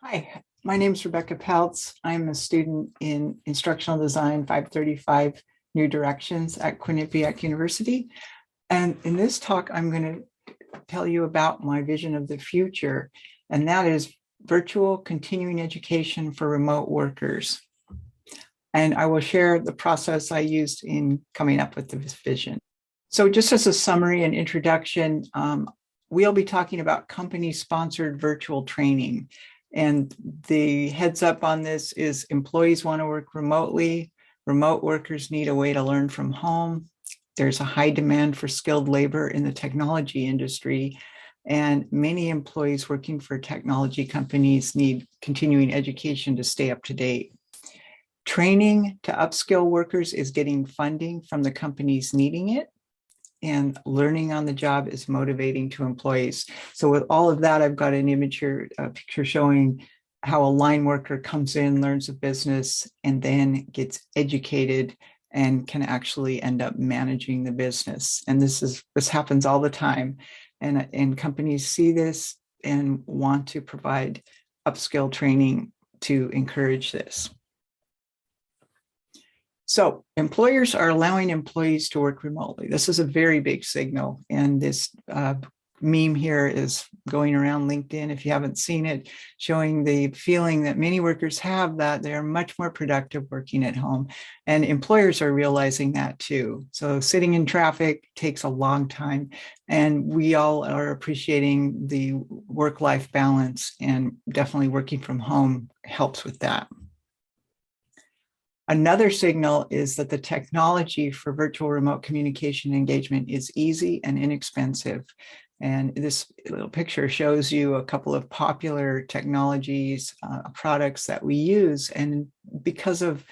Hi, my name is Rebecca Peltz. I'm a student in Instructional Design 535 New Directions at Quinnipiac University. And in this talk, I'm going to tell you about my vision of the future, and that is virtual continuing education for remote workers. And I will share the process I used in coming up with this vision. So just as a summary and introduction, we'll be talking about company-sponsored virtual training. And the heads up on this is employees want to work remotely. Remote workers need a way to learn from home. There's a high demand for skilled labor in the technology industry. And many employees working for technology companies need continuing education to stay up to date. Training to upskill workers is getting funding from the companies needing it. And learning on the job is motivating to employees. So with all of that, I've got an image here, a picture showing how a line worker comes in, learns a business, and then gets educated and can actually end up managing the business. And this happens all the time. And companies see this and want to provide upskill training to encourage this. So employers are allowing employees to work remotely. This is a very big signal. And this meme here is going around LinkedIn, if you haven't seen it, showing the feeling that many workers have that they're much more productive working at home. And employers are realizing that too. So sitting in traffic takes a long time. And we all are appreciating the work-life balance, and definitely working from home helps with that. Another signal is that the technology for virtual remote communication engagement is easy and inexpensive. And this little picture shows you a couple of popular technologies, products that we use. And because of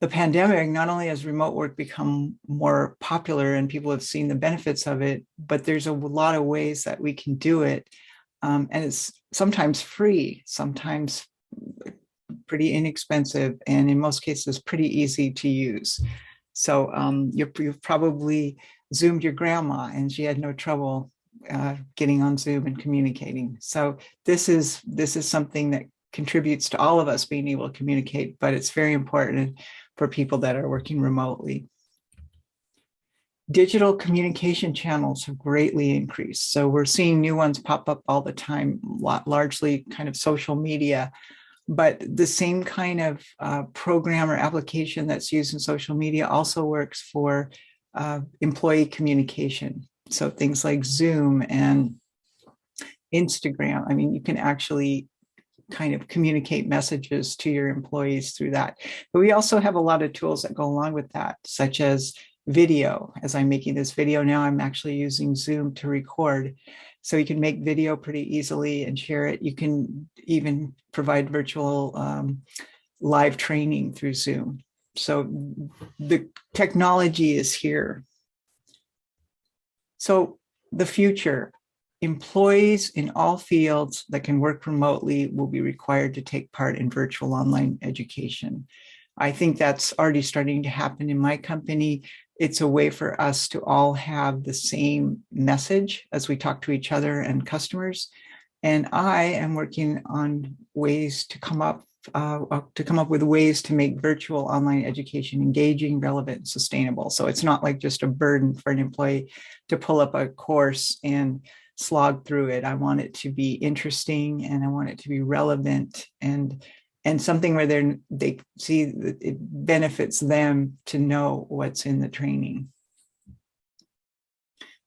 the pandemic, not only has remote work become more popular and people have seen the benefits of it, but there's a lot of ways that we can do it. And it's sometimes free, sometimes pretty inexpensive, and in most cases pretty easy to use. So you've probably Zoomed your grandma and she had no trouble getting on Zoom and communicating. So this is something that contributes to all of us being able to communicate, but it's very important for people that are working remotely. Digital communication channels have greatly increased. So we're seeing new ones pop up all the time, largely kind of social media. But the same kind of program or application that's used in social media also works for employee communication. So things like Zoom and Instagram, I mean, you can actually kind of communicate messages to your employees through that. But we also have a lot of tools that go along with that, such as video. As I'm making this video now, I'm actually using Zoom to record. So you can make video pretty easily and share it. You can even provide virtual live training through Zoom. So the technology is here. So the future, employees in all fields that can work remotely will be required to take part in virtual online education. I think that's already starting to happen in my company. It's a way for us to all have the same message as we talk to each other and customers. And I am working on ways to come up with ways to make virtual online education engaging, relevant, and sustainable. So it's not like just a burden for an employee to pull up a course and slog through it. I want it to be interesting, and I want it to be relevant and something where they see that it benefits them to know what's in the training.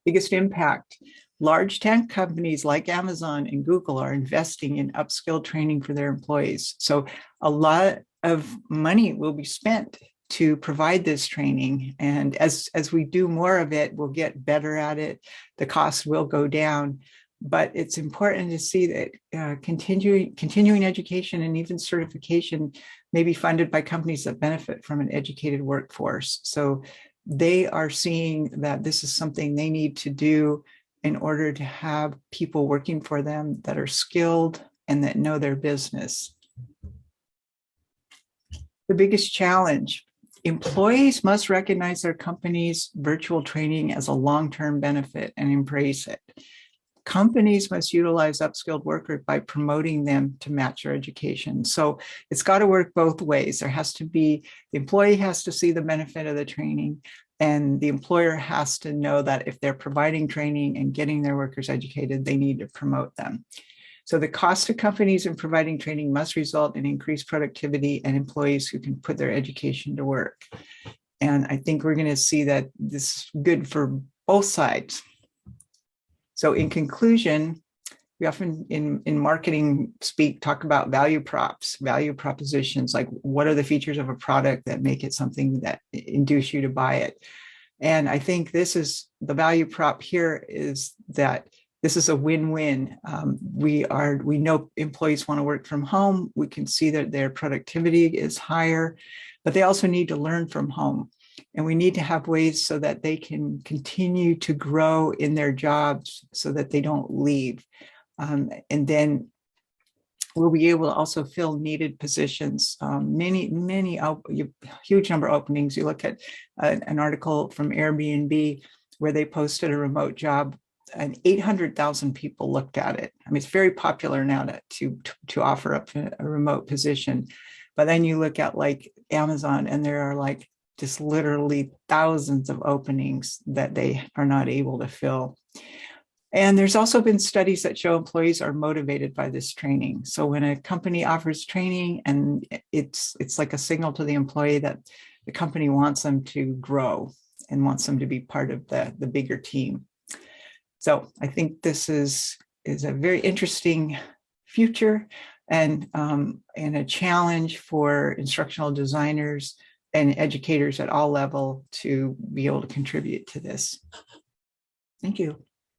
Biggest impact. Large tech companies like Amazon and Google are investing in upskill training for their employees. So a lot of money will be spent to provide this training. And as we do more of it, we'll get better at it. The cost will go down. But it's important to see that continuing education and even certification may be funded by companies that benefit from an educated workforce. So they are seeing that this is something they need to do in order to have people working for them that are skilled and that know their business. The biggest challenge. Employees must recognize their company's virtual training as a long-term benefit and embrace it. Companies must utilize upskilled workers by promoting them to match their education. So it's got to work both ways. There has to be, the employee has to see the benefit of the training, and the employer has to know that if they're providing training and getting their workers educated, they need to promote them. So the cost to companies in providing training must result in increased productivity and employees who can put their education to work. And I think we're going to see that this is good for both sides. So in conclusion, we often in marketing speak talk about value props, value propositions, like what are the features of a product that make it something that induce you to buy it. And I think this is the value prop here, is that this is a win-win. We know employees want to work from home. We can see that their productivity is higher, but they also need to learn from home. And we need to have ways so that they can continue to grow in their jobs so that they don't leave. And then we'll be able to also fill needed positions. Many, huge number of openings. You look at an article from Airbnb where they posted a remote job, and 800,000 people looked at it. I mean, it's very popular now to offer up a remote position. But then you look at like Amazon, and there are like just literally thousands of openings that they are not able to fill. And there's also been studies that show employees are motivated by this training. So when a company offers training, and it's like a signal to the employee that the company wants them to grow and wants them to be part of the bigger team. So I think this is a very interesting future, and a challenge for instructional designers and educators at all levels to be able to contribute to this. Thank you.